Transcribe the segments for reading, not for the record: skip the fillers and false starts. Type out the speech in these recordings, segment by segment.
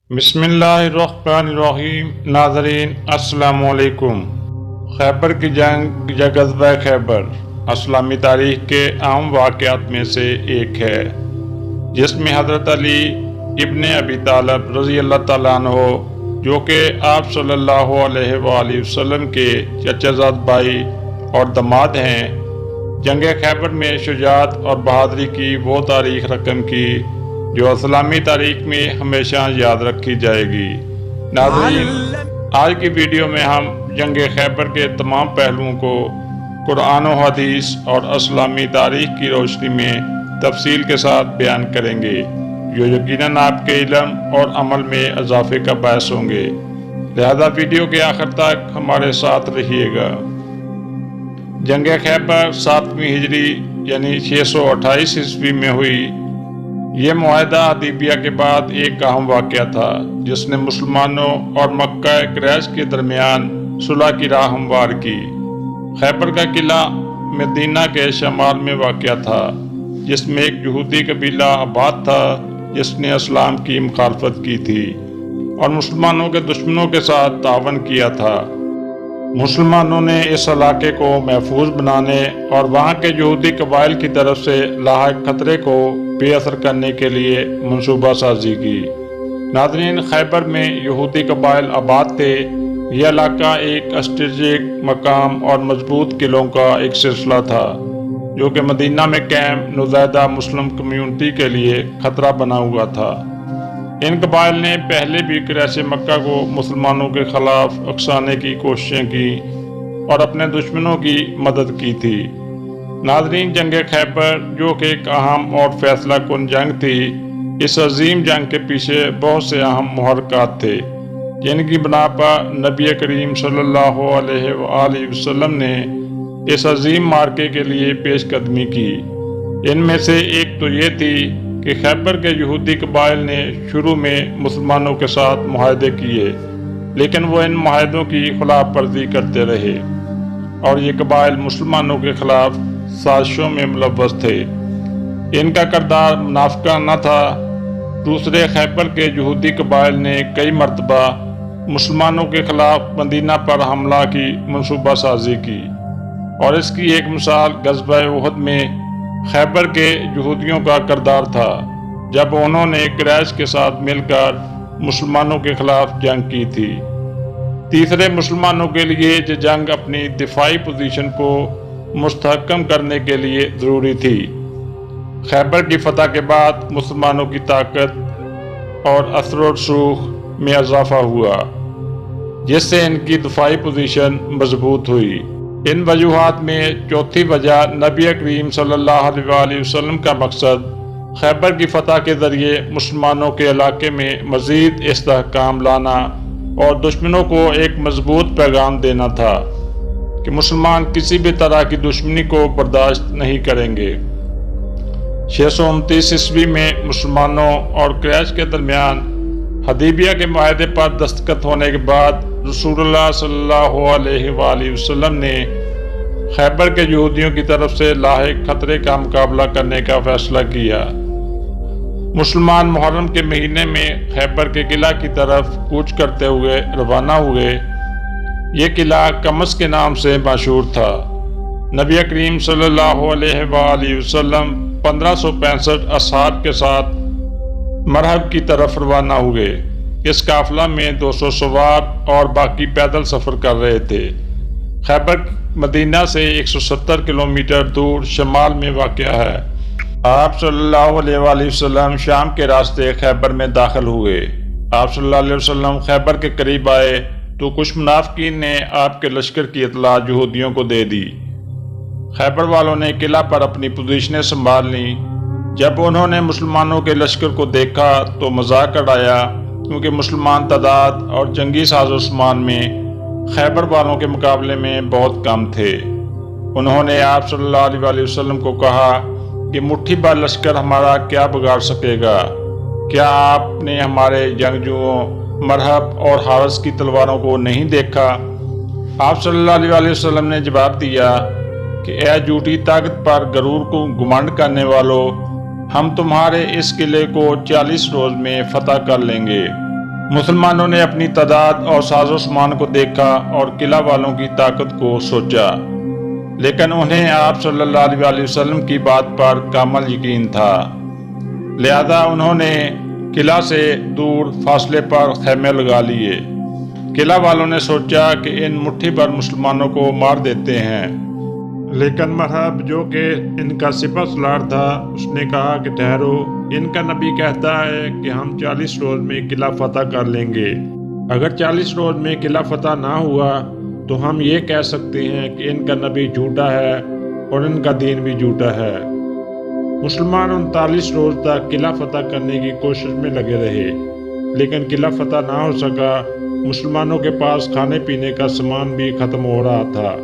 بسم اللہ الرحمن الرحیم۔ ناظرین السلام علیکم۔ خیبر کی جنگ یا غزوہ خیبر اسلامی تاریخ کے اہم واقعات میں سے ایک ہے، جس میں حضرت علی ابن ابی طالب رضی اللہ تعالیٰ عنہ، جو کہ آپ صلی اللہ علیہ وآلہ وسلم کے چچا زاد بھائی اور داماد ہیں، جنگ خیبر میں شجاعت اور بہادری کی وہ تاریخ رقم کی جو اسلامی تاریخ میں ہمیشہ یاد رکھی جائے گی۔ ناظرین، آج کی ویڈیو میں ہم جنگ خیبر کے تمام پہلوؤں کو قرآن و حدیث اور اسلامی تاریخ کی روشنی میں تفصیل کے ساتھ بیان کریں گے، جو یقیناً آپ کے علم اور عمل میں اضافے کا باعث ہوں گے، لہذا ویڈیو کے آخر تک ہمارے ساتھ رہیے گا۔ جنگ خیبر 7ویں ہجری یعنی 628 عیسوی میں ہوئی۔ یہ معاہدہ حدیبیہ کے بعد ایک اہم واقعہ تھا، جس نے مسلمانوں اور مکہ قریش کے درمیان صلح کی راہ ہموار کی۔ خیبر کا قلعہ مدینہ کے شمال میں واقع تھا، جس میں ایک یہودی قبیلہ آباد تھا جس نے اسلام کی مخالفت کی تھی اور مسلمانوں کے دشمنوں کے ساتھ تعاون کیا تھا۔ مسلمانوں نے اس علاقے کو محفوظ بنانے اور وہاں کے یہودی قبائل کی طرف سے لاحق خطرے کو بے اثر کرنے کے لیے منصوبہ سازی کی۔ ناظرین، خیبر میں یہودی قبائل آباد تھے۔ یہ علاقہ ایک اسٹریٹجک مقام اور مضبوط قلعوں کا ایک سلسلہ تھا، جو کہ مدینہ میں قائم نوزائیدہ مسلم کمیونٹی کے لیے خطرہ بنا ہوا تھا۔ ان قبائل نے پہلے بھی قریش مکہ کو مسلمانوں کے خلاف اکسانے کی کوششیں کی اور اپنے دشمنوں کی مدد کی تھی۔ ناظرین، جنگ خیبر، جو کہ ایک اہم اور فیصلہ کن جنگ تھی، اس عظیم جنگ کے پیچھے بہت سے اہم محرکات تھے، جن کی بنا پر نبی کریم صلی اللہ علیہ وآلہ وسلم نے اس عظیم معرکے کے لیے پیش قدمی کی۔ ان میں سے ایک تو یہ تھی کہ خیبر کے یہودی قبائل نے شروع میں مسلمانوں کے ساتھ معاہدے کیے، لیکن وہ ان معاہدوں کی خلاف ورزی کرتے رہے اور یہ قبائل مسلمانوں کے خلاف سازشوں میں ملوث تھے۔ ان کا کردار منافقانہ تھا۔ دوسرے خیبر کے یہودی قبائل نے کئی مرتبہ مسلمانوں کے خلاف مدینہ پر حملہ کی منصوبہ سازی کی، اور اس کی ایک مثال غزوہ احد میں خیبر کے یہودیوں کا کردار تھا، جب انہوں نے قریش کے ساتھ مل کر مسلمانوں کے خلاف جنگ کی تھی۔ تیسرے، مسلمانوں کے لیے یہ جنگ اپنی دفاعی پوزیشن کو مستحکم کرنے کے لیے ضروری تھی۔ خیبر کی فتح کے بعد مسلمانوں کی طاقت اور اثر و رسوخ میں اضافہ ہوا، جس سے ان کی دفاعی پوزیشن مضبوط ہوئی۔ ان وجوہات میں چوتھی وجہ نبی کریم صلی اللہ علیہ وآلہ وسلم کا مقصد خیبر کی فتح کے ذریعے مسلمانوں کے علاقے میں مزید استحکام لانا اور دشمنوں کو ایک مضبوط پیغام دینا تھا کہ مسلمان کسی بھی طرح کی دشمنی کو برداشت نہیں کریں گے۔ 629 عیسوی میں مسلمانوں اور قریش کے درمیان حدیبیہ کے معاہدے پر دستخط ہونے کے بعد رسول اللہ صلی اللہ علیہ وآلہ وسلم نے خیبر کے یہودیوں کی طرف سے لاحق خطرے کا مقابلہ کرنے کا فیصلہ کیا۔ مسلمان محرم کے مہینے میں خیبر کے قلعہ کی طرف کوچ کرتے ہوئے روانہ ہوئے۔ یہ قلعہ قمص کے نام سے مشہور تھا۔ نبی کریم صلی اللہ علیہ وآلہ وسلم 1565 اصحاب کے ساتھ مرحب کی طرف روانہ ہوئے۔ اس قافلہ میں 200 سوار اور باقی پیدل سفر کر رہے تھے۔ خیبر مدینہ سے 170 کلومیٹر دور شمال میں واقع ہے۔ آپ صلی اللہ علیہ وآلہ وسلم شام کے راستے خیبر میں داخل ہوئے۔ آپ صلی اللہ علیہ وسلم خیبر کے قریب آئے تو کچھ منافقین نے آپ کے لشکر کی اطلاع یہودیوں کو دے دی۔ خیبر والوں نے قلعہ پر اپنی پوزیشنیں سنبھال لیں۔ جب انہوں نے مسلمانوں کے لشکر کو دیکھا تو مذاق اڑایا، کیونکہ مسلمان تعداد اور جنگی ساز و سامان میں خیبر والوں کے مقابلے میں بہت کم تھے۔ انہوں نے آپ صلی اللہ علیہ وآلہ وسلم کو کہا کہ مٹھی بھر لشکر ہمارا کیا بگاڑ سکے گا؟ کیا آپ نے ہمارے جنگجوؤں مرحب اور حارث کی تلواروں کو نہیں دیکھا؟ آپ صلی اللہ علیہ وآلہ وسلم نے جواب دیا کہ اے جھوٹی طاقت پر غرور کو گمانڈ کرنے والوں، ہم تمہارے اس قلعے کو 40 روز میں فتح کر لیں گے۔ مسلمانوں نے اپنی تعداد اور ساز و سامان کو دیکھا اور قلعہ والوں کی طاقت کو سوچا، لیکن انہیں آپ صلی اللہ علیہ وسلم کی بات پر کامل یقین تھا، لہذا انہوں نے قلعہ سے دور فاصلے پر خیمے لگا لیے۔ قلعہ والوں نے سوچا کہ ان مٹھی بھر مسلمانوں کو مار دیتے ہیں، لیکن مرحب جو کہ ان کا سپہ سالار تھا اس نے کہا کہ ٹھہرو، ان کا نبی کہتا ہے کہ ہم 40 روز میں قلعہ فتح کر لیں گے۔ اگر 40 روز میں قلعہ فتح نہ ہوا تو ہم یہ کہہ سکتے ہیں کہ ان کا نبی جھوٹا ہے اور ان کا دین بھی جھوٹا ہے۔ مسلمان 39 روز تک قلعہ فتح کرنے کی کوشش میں لگے رہے، لیکن قلعہ فتح نہ ہو سکا۔ مسلمانوں کے پاس کھانے پینے کا سامان بھی ختم ہو رہا تھا۔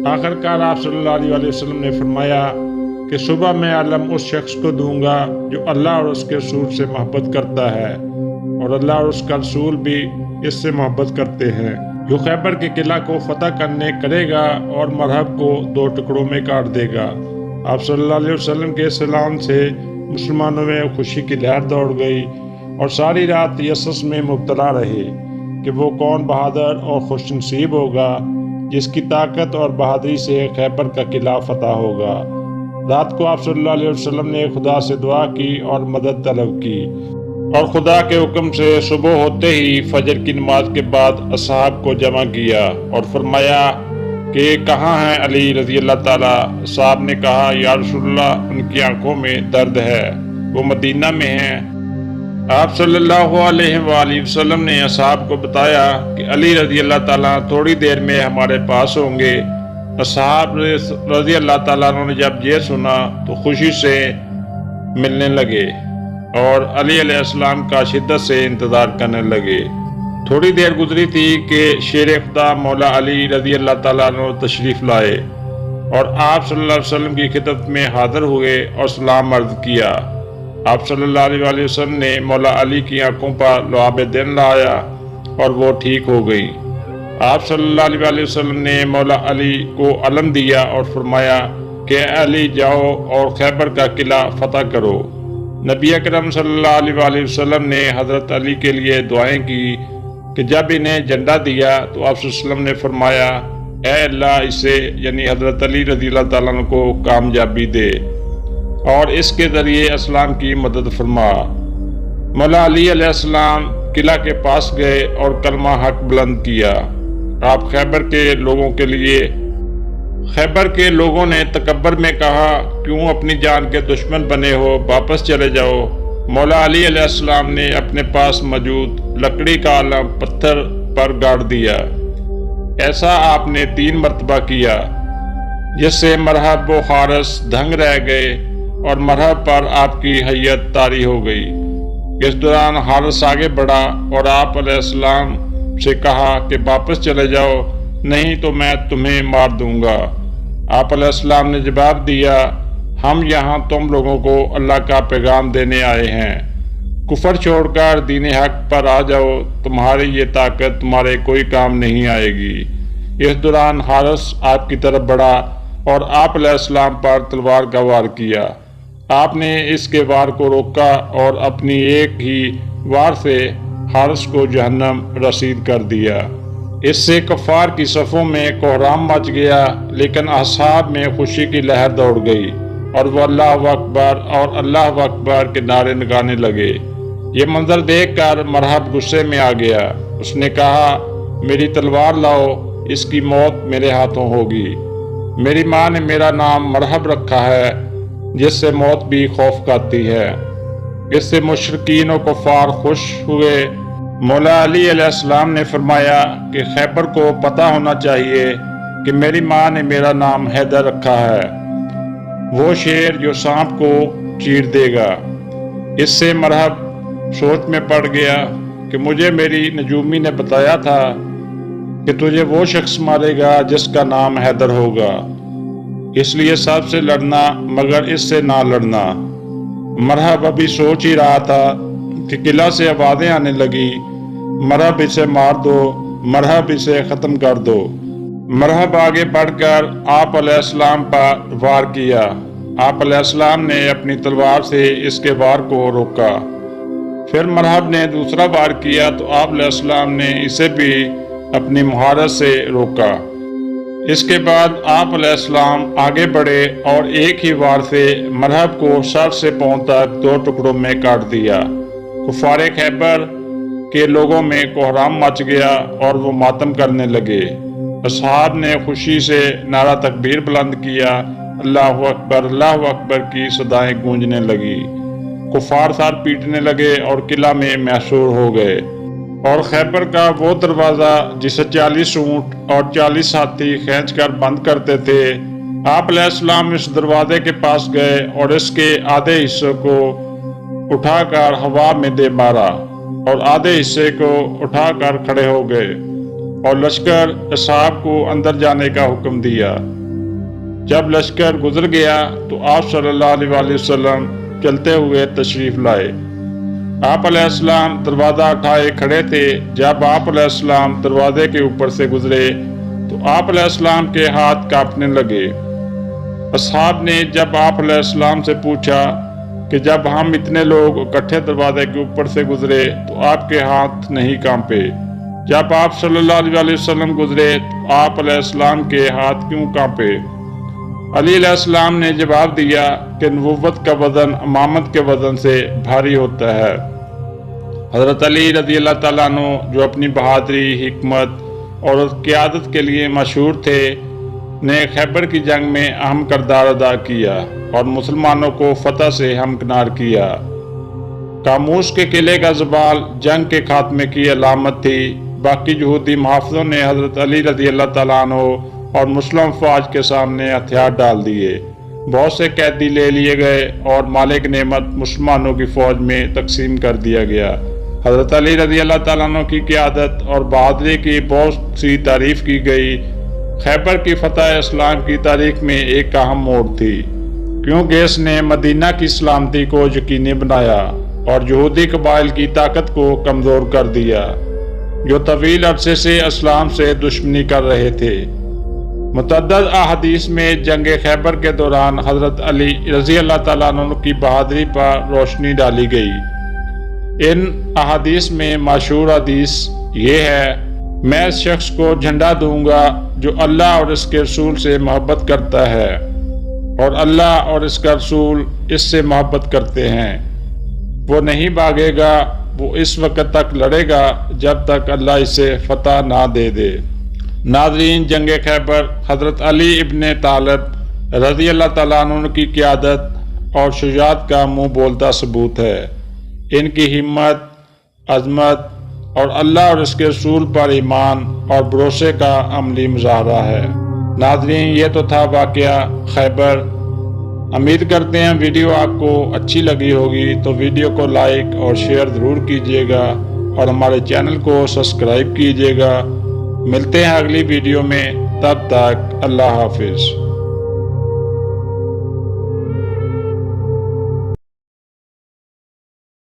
آخرکار آپ صلی اللہ علیہ وسلم نے فرمایا کہ صبح میں علم اس شخص کو دوں گا جو اللہ اور اس کے رسول سے محبت کرتا ہے، اور اللہ اور اس کا رسول بھی اس سے محبت کرتے ہیں، جو خیبر کے قلعہ کو فتح کرے گا اور مرحب کو 2 ٹکڑوں میں کاٹ دے گا۔ آپ صلی اللہ علیہ وسلم کے اعلان سے مسلمانوں میں خوشی کی لہر دوڑ گئی اور ساری رات یسس میں مبتلا رہے کہ وہ کون بہادر اور خوش نصیب ہوگا جس کی طاقت اور بہادری سے خیبر کا قلعہ فتح ہوگا۔ رات کو آپ صلی اللہ علیہ وسلم نے خدا سے دعا کی اور مدد طلب کی، اور خدا کے حکم سے صبح ہوتے ہی فجر کی نماز کے بعد اصحاب کو جمع کیا اور فرمایا کہ کہاں ہیں علی رضی اللہ تعالیٰ؟ اصحاب نے کہا یا رسول اللہ ان کی آنکھوں میں درد ہے، وہ مدینہ میں ہیں۔ آپ صلی اللہ علیہ وآلہ وسلم نے اصحاب کو بتایا کہ علی رضی اللہ تعالیٰ تھوڑی دیر میں ہمارے پاس ہوں گے۔ اصحاب رضی اللہ تعالیٰ نے جب یہ سنا تو خوشی سے ملنے لگے اور علی علیہ السلام کا شدت سے انتظار کرنے لگے۔ تھوڑی دیر گزری تھی کہ شیر خدا مولا علی رضی اللہ تعالیٰ عنہ تشریف لائے اور آپ صلی اللہ علیہ وسلم کی خدمت میں حاضر ہوئے اور سلام عرض کیا۔ آپ صلی اللہ علیہ وسلم نے مولا علی کی آنکھوں پر لعاب دین لایا اور وہ ٹھیک ہو گئی۔ آپ صلی اللہ علیہ وسلم نے مولا علی کو علم دیا اور فرمایا کہ علی جاؤ اور خیبر کا قلعہ فتح کرو۔ نبی اکرم صلی اللہ علیہ وسلم نے حضرت علی کے لیے دعائیں کی کہ جب انہیں جھنڈا دیا تو آپ صلی اللہ علیہ وسلم نے فرمایا اے اللہ اسے یعنی حضرت علی رضی اللہ تعالیٰ عنہ کو کامیابی دے اور اس کے ذریعے اسلام کی مدد فرما۔ مولا علی علیہ السلام قلعہ کے پاس گئے اور کلمہ حق بلند کیا۔ آپ خیبر کے لوگوں نے تکبر میں کہا کیوں اپنی جان کے دشمن بنے ہو، واپس چلے جاؤ۔ مولا علی علیہ السلام نے اپنے پاس موجود لکڑی کا علم پتھر پر گاڑ دیا۔ ایسا آپ نے 3 مرتبہ کیا، جس سے مرحب و حارث دھنگ رہ گئے اور مرحب پر آپ کی حیت طاری ہو گئی۔ اس دوران حارث آگے بڑھا اور آپ علیہ السلام سے کہا کہ واپس چلے جاؤ، نہیں تو میں تمہیں مار دوں گا۔ آپ علیہ السلام نے جواب دیا ہم یہاں تم لوگوں کو اللہ کا پیغام دینے آئے ہیں، کفر چھوڑ کر دین حق پر آ جاؤ، تمہاری یہ طاقت تمہارے کوئی کام نہیں آئے گی۔ اس دوران حارث آپ کی طرف بڑھا اور آپ علیہ السلام پر تلوار کا وار کیا۔ آپ نے اس کے وار کو روکا اور اپنی ایک ہی وار سے حارث کو جہنم رسید کر دیا۔ اس سے کفار کی صفوں میں کوہرام مچ گیا، لیکن اصحاب میں خوشی کی لہر دوڑ گئی اور وہ اللہ اکبر اور اللہ اکبر کے نعرے لگانے لگے۔ یہ منظر دیکھ کر مرحب غصے میں آ گیا۔ اس نے کہا میری تلوار لاؤ، اس کی موت میرے ہاتھوں ہوگی۔ میری ماں نے میرا نام مرحب رکھا ہے، جس سے موت بھی خوف کھاتی ہے۔ اس سے مشرکین و کفار خوش ہوئے۔ مولا علی علیہ السلام نے فرمایا کہ خیبر کو پتہ ہونا چاہیے کہ میری ماں نے میرا نام حیدر رکھا ہے، وہ شیر جو سانپ کو چیر دے گا۔ اس سے مرحب سوچ میں پڑ گیا کہ مجھے میری نجومی نے بتایا تھا کہ تجھے وہ شخص مارے گا جس کا نام حیدر ہوگا، اس لیے سب سے لڑنا مگر اس سے نہ لڑنا۔ مرحب ابھی سوچ ہی رہا تھا کہ قلعہ سے آوازیں آنے لگی، مرحب اسے مار دو، مرحب اسے ختم کر دو۔ مرحب آگے بڑھ کر آپ علیہ السلام پر وار کیا۔ آپ علیہ السلام نے اپنی تلوار سے اس کے وار کو روکا۔ پھر مرحب نے دوسرا وار کیا تو آپ علیہ السلام نے اسے بھی اپنی مہارت سے روکا۔ اس کے بعد آپ علیہ السلام آگے بڑھے اور ایک ہی وار سے مرحب کو سر سے پاؤں تک 2 ٹکڑوں میں کاٹ دیا۔ کفار خیبر کے لوگوں میں کوہرام مچ گیا اور وہ ماتم کرنے لگے۔ اصحاب نے خوشی سے نعرہ تکبیر بلند کیا، اللہ اکبر کی صدائیں گونجنے لگی۔ کفار سر پیٹنے لگے اور قلعہ میں محصور ہو گئے، اور خیبر کا وہ دروازہ جسے 40 اونٹ اور 40 ہاتھی کھینچ کر بند کرتے تھے، آپ علیہ السلام اس دروازے کے پاس گئے اور اس کے آدھے حصے کو اٹھا کر ہوا میں دے مارا اور آدھے حصے کو اٹھا کر کھڑے ہو گئے اور لشکر اصحاب کو اندر جانے کا حکم دیا۔ جب لشکر گزر گیا تو آپ صلی اللہ علیہ وسلم چلتے ہوئے تشریف لائے۔ آپ علیہ السلام دروازہ اٹھائے کھڑے تھے۔ جب آپ علیہ السلام دروازے کے اوپر سے گزرے تو آپ علیہ السلام کے ہاتھ کانپنے لگے۔ اصحاب نے جب آپ علیہ السلام سے پوچھا کہ جب ہم اتنے لوگ اکٹھے دروازے کے اوپر سے گزرے تو آپ کے ہاتھ نہیں کانپے، جب آپ صلی اللہ علیہ وسلم گزرے تو آپ علیہ السلام کے ہاتھ کیوں کانپے؟ علی علیہ السلام نے جواب دیا کہ نبوت کا وزن امامت کے وزن سے بھاری ہوتا ہے۔ حضرت علی رضی اللہ تعالیٰ عنہ جو اپنی بہادری، حکمت اور قیادت کے لیے مشہور تھے، نے خیبر کی جنگ میں اہم کردار ادا کیا اور مسلمانوں کو فتح سے ہمکنار کیا۔ کاموش کے قلعے کا زوال جنگ کے خاتمے کی علامت تھی۔ باقی یہودی محافظوں نے حضرت علی رضی اللہ تعالیٰ عنہ اور مسلم فوج کے سامنے ہتھیار ڈال دیے، بہت سے قیدی لے لیے گئے اور مالک نعمت مسلمانوں کی فوج میں تقسیم کر دیا گیا۔ حضرت علی رضی اللہ تعالیٰ عنہ کی قیادت اور بہادری کی بہت سی تعریف کی گئی۔ خیبر کی فتح اسلام کی تاریخ میں ایک اہم موڑ تھی، کیونکہ اس نے مدینہ کی سلامتی کو یقینی بنایا اور یہودی قبائل کی طاقت کو کمزور کر دیا، جو طویل عرصے سے اسلام سے دشمنی کر رہے تھے۔ متعدد احادیث میں جنگ خیبر کے دوران حضرت علی رضی اللہ تعالیٰ عنہ کی بہادری پر روشنی ڈالی گئی۔ ان احادیث میں مشہور حدیث یہ ہے: میں اس شخص کو جھنڈا دوں گا جو اللہ اور اس کے رسول سے محبت کرتا ہے، اور اللہ اور اس کا رسول اس سے محبت کرتے ہیں۔ وہ نہیں بھاگے گا، وہ اس وقت تک لڑے گا جب تک اللہ اسے فتح نہ دے دے۔ ناظرین، جنگ خیبر حضرت علی ابن طالب رضی اللہ تعالیٰ عنہ کی قیادت اور شجاعت کا منہ بولتا ثبوت ہے۔ ان کی ہمت، عظمت اور اللہ اور اس کے رسول پر ایمان اور بھروسے کا عملی مظاہرہ ہے۔ ناظرین، یہ تو تھا واقعہ خیبر۔ امید کرتے ہیں ویڈیو آپ کو اچھی لگی ہوگی، تو ویڈیو کو لائک اور شیئر ضرور کیجیے گا اور ہمارے چینل کو سبسکرائب کیجیے گا۔ ملتے ہیں اگلی ویڈیو میں، تب تک اللہ حافظ۔